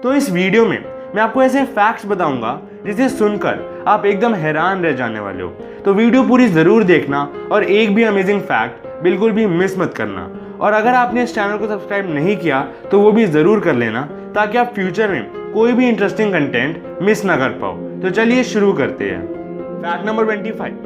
तो इस वीडियो में मैं आपको ऐसे फैक्ट्स बताऊंगा जिसे सुनकर आप एकदम हैरान रह जाने वाले हो। तो वीडियो पूरी ज़रूर देखना और एक भी अमेजिंग फैक्ट बिल्कुल भी मिस मत करना। और अगर आपने इस चैनल को सब्सक्राइब नहीं किया तो वो भी ज़रूर कर लेना, ताकि आप फ्यूचर में कोई भी इंटरेस्टिंग कंटेंट मिस ना कर पाओ। तो चलिए शुरू करते हैं। फैक्ट नंबर 25,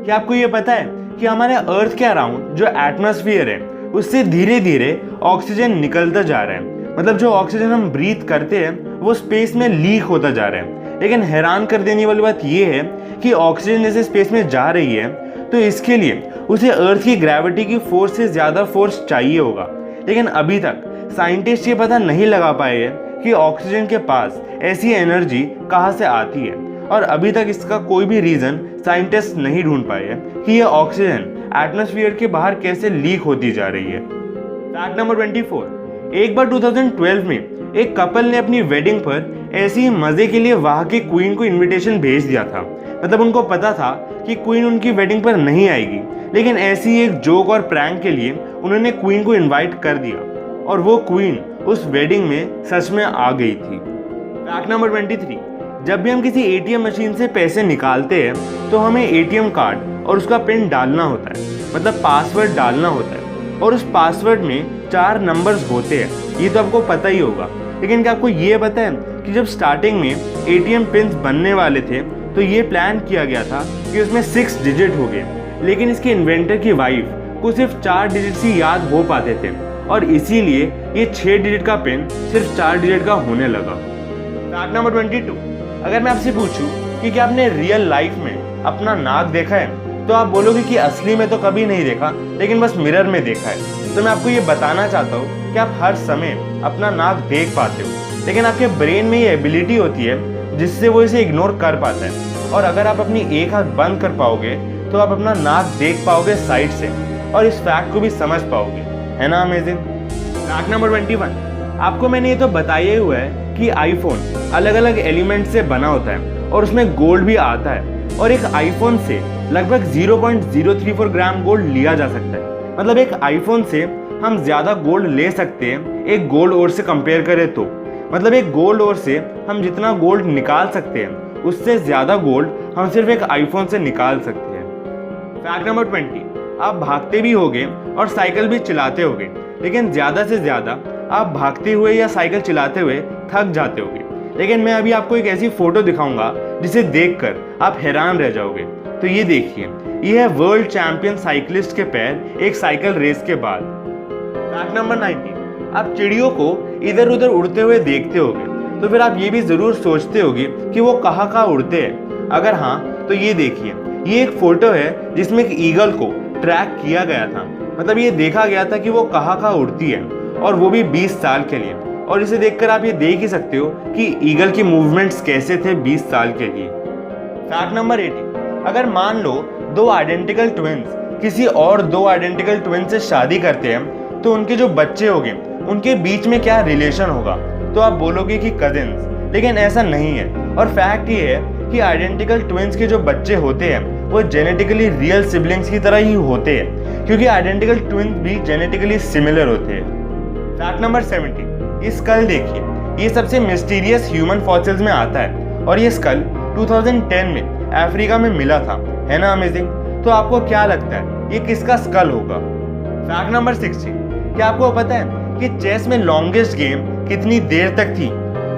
क्या आपको ये पता है कि हमारे अर्थ के अराउंड जो एटमॉस्फेयर है उससे धीरे धीरे ऑक्सीजन निकलता जा रहा है। मतलब जो ऑक्सीजन हम ब्रीथ करते हैं वो स्पेस में लीक होता जा रहा है। लेकिन हैरान कर देने वाली बात ये है कि ऑक्सीजन जैसे स्पेस में जा रही है तो इसके लिए उसे अर्थ की ग्रेविटी की फोर्स से ज़्यादा फोर्स चाहिए होगा। लेकिन अभी तक साइंटिस्ट ये पता नहीं लगा पाए हैं कि ऑक्सीजन के पास ऐसी एनर्जी कहाँ से आती है, और अभी तक इसका कोई भी रीज़न साइंटिस्ट नहीं ढूंढ पाए हैं कि यह ऑक्सीजन एटमॉस्फेयर के बाहर कैसे लीक होती जा रही है। फैक्ट नंबर 24, एक बार 2012 में एक कपल ने अपनी वेडिंग पर ऐसे ही मज़े के लिए वहाँ की क्वीन को इनविटेशन भेज दिया था। मतलब उनको पता था कि क्वीन उनकी वेडिंग पर नहीं आएगी, लेकिन ऐसी एक जोक और प्रैंक के लिए उन्होंने क्वीन को इनवाइट कर दिया और वो क्वीन उस वेडिंग में सच में आ गई थी। फैक्ट नंबर 23, जब भी हम किसी एटीएम मशीन से पैसे निकालते हैं तो हमें एटीएम कार्ड और उसका पिन डालना होता है, मतलब पासवर्ड डालना होता है, और उस पासवर्ड में 4 नंबर्स होते हैं। ये तो आपको पता ही होगा। लेकिन क्या आपको ये पता है कि जब स्टार्टिंग में एटीएम पिन्स बनने वाले थे तो ये प्लान किया गया था कि उसमें 6 डिजिट हो गए, लेकिन इसके इन्वेंटर की वाइफ को सिर्फ 4 डिजिट्स ही याद हो पाते थे और इसीलिए ये 6 डिजिट का पिन सिर्फ 4 डिजिट का होने लगा। फैक्ट नंबर 22, अगर मैं आपसे पूछूं कि क्या आपने रियल लाइफ में अपना नाक देखा है तो आप बोलोगे कि असली में तो कभी नहीं देखा, लेकिन बस मिरर में देखा है। तो मैं आपको ये बताना चाहता हूँ कि आप हर समय अपना नाक देख पाते हो, लेकिन आपके ब्रेन में ये एबिलिटी होती है जिससे वो इसे इग्नोर कर पाता है। और अगर आप अपनी एक आंख बंद कर पाओगे तो आप अपना नाक देख पाओगे साइड से और इस फैक्ट को भी समझ पाओगे। है ना अमेजिंग। फैक्ट नंबर 21, आपको मैंने ये तो बताया हुआ है कि आईफोन अलग अलग एलिमेंट से बना होता है और उसमें गोल्ड भी आता है, और एक आईफोन से लगभग 0.034 ग्राम गोल्ड लिया जा सकता है। मतलब एक आईफोन से हम ज़्यादा गोल्ड ले सकते हैं एक गोल्ड ओर से कंपेयर करें तो। मतलब एक गोल्ड ओर से हम जितना गोल्ड निकाल सकते हैं उससे ज़्यादा गोल्ड हम सिर्फ एक आईफोन से निकाल सकते हैं। फैक्ट नंबर 20, आप भागते भी होगे और साइकिल भी चलाते होगे, लेकिन ज़्यादा से ज़्यादा आप भागते हुए या साइकिल चलाते हुए थक जाते होगे। लेकिन मैं अभी आपको एक ऐसी फ़ोटो दिखाऊंगा जिसे देखकर आप हैरान रह जाओगे। तो ये देखिए, ये है वर्ल्ड चैंपियन साइकिलिस्ट के पैर एक साइकिल रेस के बाद। फैक्ट नंबर 19, आप चिड़ियों को इधर उधर उड़ते हुए देखते होगे, तो फिर आप ये भी ज़रूर सोचते होगे कि वो कहाँ उड़ते हैं। अगर हाँ तो ये देखिए, ये एक फ़ोटो है जिसमें एक ईगल को ट्रैक किया गया था। मतलब ये देखा गया था कि वो कहाँ उड़ती है, और वो भी 20 साल के लिए। और इसे देखकर आप ये देख ही सकते हो कि ईगल की मूवमेंट्स कैसे थे 20 साल के लिए। फैक्ट नंबर 18, अगर मान लो 2 आइडेंटिकल ट्विन्स किसी और 2 आइडेंटिकल ट्विन से शादी करते हैं तो उनके जो बच्चे होंगे उनके बीच में क्या रिलेशन होगा, तो आप बोलोगे कि कजिन्स। लेकिन ऐसा नहीं है। और फैक्ट ये है कि आइडेंटिकल ट्विन्स के जो बच्चे होते हैं वो जेनेटिकली रियल सिबलिंग्स की तरह ही होते हैं, क्योंकि आइडेंटिकल ट्विन्स भी जेनेटिकली सिमिलर होते हैं। फैक्ट नंबर 17, ये स्कल देखिए, ये सबसे मिस्टीरियस ह्यूमन फॉसिल्स में आता है और ये स्कल 2010 में अफ्रीका में मिला था। है ना अमेजिंग। तो आपको क्या लगता है ये किसका स्कल होगा। फैक्ट नंबर 16, क्या आपको पता है कि चेस में लॉन्गेस्ट गेम कितनी देर तक थी।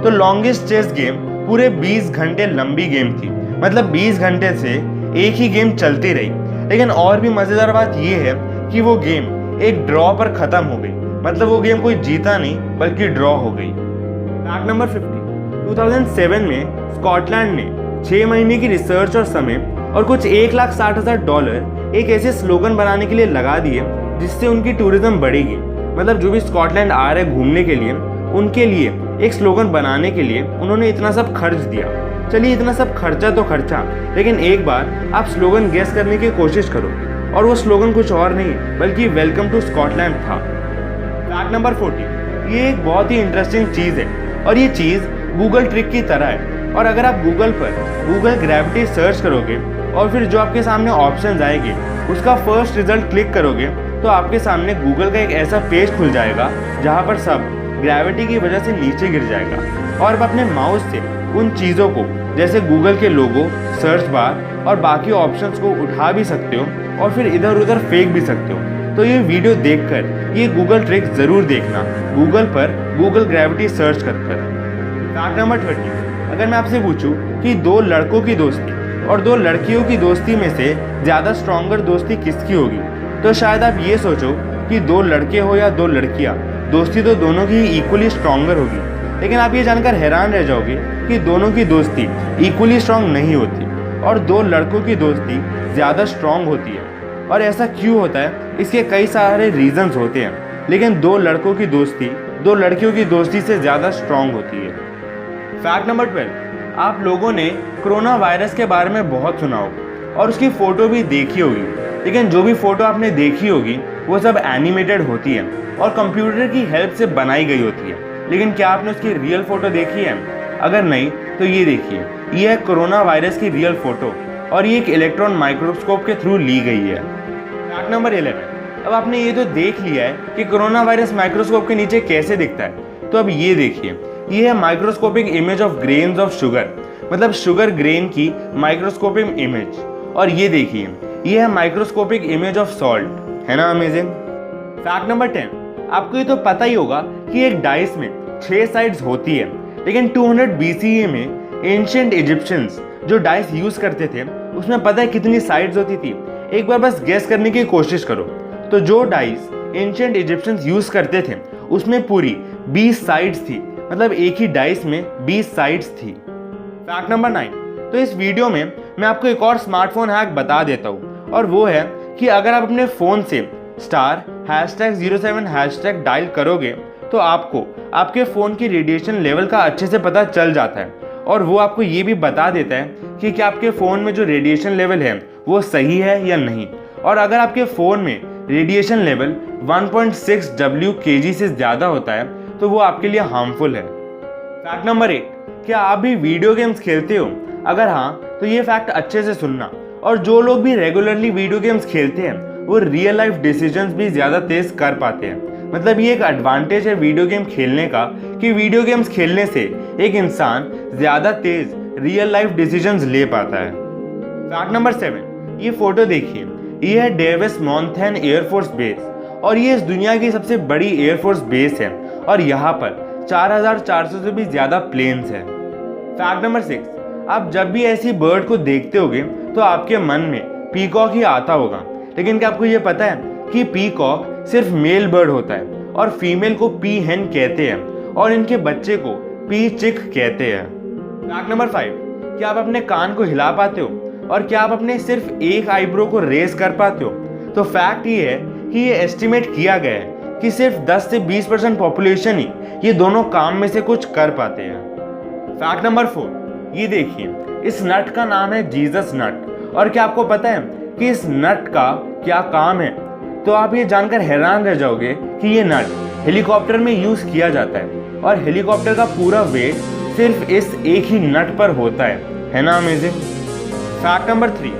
तो लॉन्गेस्ट चेस गेम पूरे 20 घंटे लंबी गेम थी। मतलब 20 घंटे से एक ही गेम चलती रही। लेकिन और भी मज़ेदार बात ये है कि वो गेम एक ड्रॉ पर ख़त्म हो गई। मतलब वो गेम कोई जीता नहीं बल्कि ड्रॉ हो गई। फैक्ट नंबर 50, 2007 में स्कॉटलैंड ने 6 महीने की रिसर्च और समय और कुछ $1,60,000 एक ऐसे स्लोगन बनाने के लिए लगा दिए जिससे उनकी टूरिज्म बढ़ेगी। मतलब जो भी स्कॉटलैंड आ रहे घूमने के लिए उनके लिए एक स्लोगन बनाने के लिए उन्होंने इतना सब खर्च दिया। चलिए इतना सब खर्चा तो खर्चा, लेकिन एक बार आप स्लोगन गेस करने की कोशिश करो, और वो स्लोगन कुछ और नहीं बल्कि वेलकम टू स्कॉटलैंड था। फैक्ट नंबर 40, ये एक बहुत ही इंटरेस्टिंग चीज़ है और ये चीज़ गूगल ट्रिक की तरह है। और अगर आप गूगल पर गूगल ग्रेविटी सर्च करोगे और फिर जो आपके सामने ऑप्शंस आएंगे उसका फर्स्ट रिजल्ट क्लिक करोगे तो आपके सामने गूगल का एक ऐसा पेज खुल जाएगा जहाँ पर सब ग्रेविटी की वजह से नीचे गिर जाएगा और आप अपने माउस से उन चीज़ों को जैसे गूगल के लोगो, सर्च बार और बाकी ऑप्शंस को उठा भी सकते हो और फिर इधर उधर फेंक भी सकते हो। तो ये वीडियो देखकर ये गूगल ट्रिक ज़रूर देखना, गूगल पर गूगल ग्रेविटी सर्च कर। फैक्ट नंबर 30, अगर मैं आपसे पूछूं कि 2 लड़कों की दोस्ती और 2 लड़कियों की दोस्ती में से ज़्यादा स्ट्रॉन्गर दोस्ती किसकी होगी, तो शायद आप ये सोचो कि 2 लड़के हो या 2 लड़कियाँ, दोस्ती तो दोनों की इक्वली स्ट्रॉन्गर होगी। लेकिन आप ये जानकर हैरान रह जाओगे कि दोनों की दोस्ती इक्वली स्ट्रॉन्ग नहीं होती और 2 लड़कों की दोस्ती ज़्यादा स्ट्रॉन्ग होती है। और ऐसा क्यों होता है, इसके कई सारे रीजंस होते हैं, लेकिन 2 लड़कों की दोस्ती 2 लड़कियों की दोस्ती से ज़्यादा स्ट्रॉन्ग होती है। फैक्ट नंबर 12, आप लोगों ने कोरोना वायरस के बारे में बहुत सुना होगा और उसकी फ़ोटो भी देखी होगी, लेकिन जो भी फ़ोटो आपने देखी होगी वो सब एनिमेटेड होती है और कंप्यूटर की हेल्प से बनाई गई होती है। लेकिन क्या आपने उसकी रियल फ़ोटो देखी है? अगर नहीं तो ये देखिए, ये है कोरोना वायरस की रियल फ़ोटो और ये एक इलेक्ट्रॉन माइक्रोस्कोप के थ्रू ली गई है। फैक्ट नंबर 11, अब आपने ये तो देख लिया है कि कोरोना वायरस माइक्रोस्कोप के नीचे कैसे दिखता है, तो अब ये देखिए, ये है microscopic image of grains of sugar, मतलब शुगर ग्रेन की माइक्रोस्कोपिक इमेज। और ये देखिए, ये है माइक्रोस्कोपिक इमेज ऑफ सॉल्ट। है ना अमेजिंग? फैक्ट नंबर 10, आपको ये तो पता ही होगा कि एक डाइस में 6 साइड्स होती है, लेकिन 200 BCE में एंशिएंट इजिप्शियंस जो डाइस यूज करते थे उसमें पता है कितनी साइड्स होती थी? एक बार बस गेस करने की कोशिश करो। तो जो डाइस एंशिएंट इजिप्शियंस यूज करते थे उसमें पूरी 20 साइड्स थी, मतलब एक ही डाइस में 20 साइड्स थी। फैक्ट नंबर 9, तो इस वीडियो में मैं आपको एक और स्मार्टफोन हैक बता देता हूँ और वो है कि अगर आप अपने फ़ोन से *#07# डायल करोगे तो आपको आपके फ़ोन की रेडिएशन लेवल का अच्छे से पता चल जाता है और वो आपको ये भी बता देता है कि क्या आपके फ़ोन में जो रेडिएशन लेवल है वो सही है या नहीं। और अगर आपके फ़ोन में रेडिएशन लेवल 1.6 WKG से ज़्यादा होता है तो वो आपके लिए हार्मफुल है। फैक्ट नंबर 8, क्या आप भी वीडियो गेम्स खेलते हो? अगर हाँ तो ये फैक्ट अच्छे से सुनना। और जो लोग भी रेगुलरली वीडियो गेम्स खेलते हैं वो रियल लाइफ डिसीजंस भी ज़्यादा तेज कर पाते हैं। मतलब ये एक एडवांटेज है वीडियो गेम खेलने का कि वीडियो गेम्स खेलने से एक इंसान ज़्यादा तेज रियल लाइफ डिसीजंस ले पाता है। फैक्ट नंबर 7, ये फोटो देखिए, ये है डेविस मॉन्थेन एयरफोर्स बेस और ये इस दुनिया की सबसे बड़ी एयरफोर्स बेस है और यहाँ पर 4400 से भी ज़्यादा प्लेन्स हैं। फैक्ट नंबर 6, आप जब भी ऐसी बर्ड को देखते होगे तो आपके मन में पीकॉक ही आता होगा, लेकिन क्या आपको ये पता है कि पीकॉक सिर्फ मेल बर्ड होता है और फीमेल को पी हेन कहते हैं और इनके बच्चे को पी चिक कहते हैं। फैक्ट नंबर 5, क्या आप अपने कान को हिला पाते हो और क्या आप अपने सिर्फ एक आईब्रो को रेस कर पाते हो? तो फैक्ट ये है कि ये एस्टिमेट किया गया है कि सिर्फ 10 से 20% पॉपुलेशन ही ये दोनों काम में से कुछ कर पाते हैं। फैक्ट नंबर 4, ये देखिए, इस नट का नाम है जीसस नट और क्या आपको पता है कि इस नट का क्या काम है? तो आप ये जानकर हैरान रह जाओगे कि ये नट हेलीकॉप्टर में यूज़ किया जाता है और हेलीकॉप्टर का पूरा वेट सिर्फ इस एक ही नट पर होता है ना अमेजिंग? फैक्ट नंबर 3,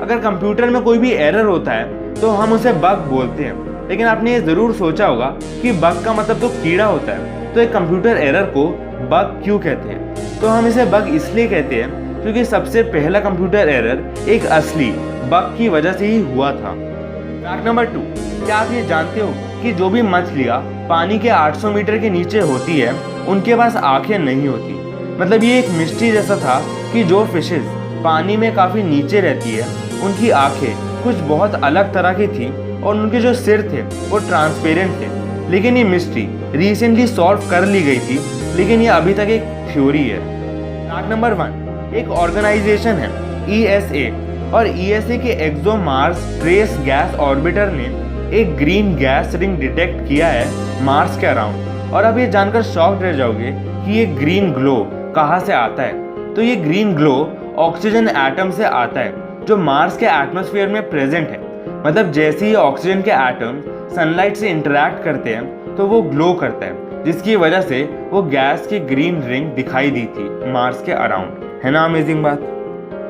अगर कंप्यूटर में कोई भी एरर होता है तो हम उसे बग बोलते हैं, लेकिन आपने ये ज़रूर सोचा होगा कि बग का मतलब तो कीड़ा होता है, तो एक कंप्यूटर एरर को बग क्यों कहते हैं? तो हम इसे बग इसलिए कहते हैं क्योंकि सबसे पहला कंप्यूटर एरर एक असली बग की वजह से ही हुआ था। फैक्ट नंबर 2, क्या आप ये जानते हो कि जो भी मछलियाँ पानी के 800 मीटर के नीचे होती है उनके पास आंखें नहीं होती? मतलब ये एक मिस्ट्री जैसा था कि जो फिशेस पानी में काफ़ी नीचे रहती है उनकी आंखें कुछ बहुत अलग तरह की थी और उनके जो सिर थे वो ट्रांसपेरेंट थे। लेकिन ये मिस्ट्री रिसेंटली सॉल्व कर ली गई थी, लेकिन ये अभी तक एक थ्योरी है। फैक्ट नंबर 1, एक ऑर्गेनाइजेशन है ESA और ESA के एक्सोमार्स ट्रेस गैस ऑर्बिटर ने एक ग्रीन गैस रिंग डिटेक्ट किया है मार्स के अराउंड। और अब ये जानकर शॉक्ड रह जाओगे कि ये ग्रीन ग्लो कहाँ से आता है। तो ये ग्रीन ग्लो ऑक्सीजन एटम से आता है जो मार्स के एटमॉस्फेयर में प्रेजेंट है। मतलब जैसे ही ऑक्सीजन के एटम सनलाइट से इंटरैक्ट करते हैं तो वो ग्लो करता है, जिसकी वजह से वो गैस की ग्रीन रिंग दिखाई दी थी मार्स के अराउंड। है ना अमेजिंग बात?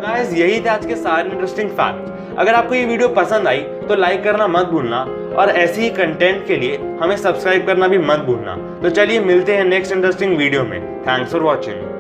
गाइस, यही थे आज के सारे इंटरेस्टिंग फैक्ट। अगर आपको ये वीडियो पसंद आई तो लाइक करना मत भूलना और ऐसे ही कंटेंट के लिए हमें सब्सक्राइब करना भी मत भूलना। तो चलिए मिलते हैं नेक्स्ट इंटरेस्टिंग वीडियो में। Thanks for watching.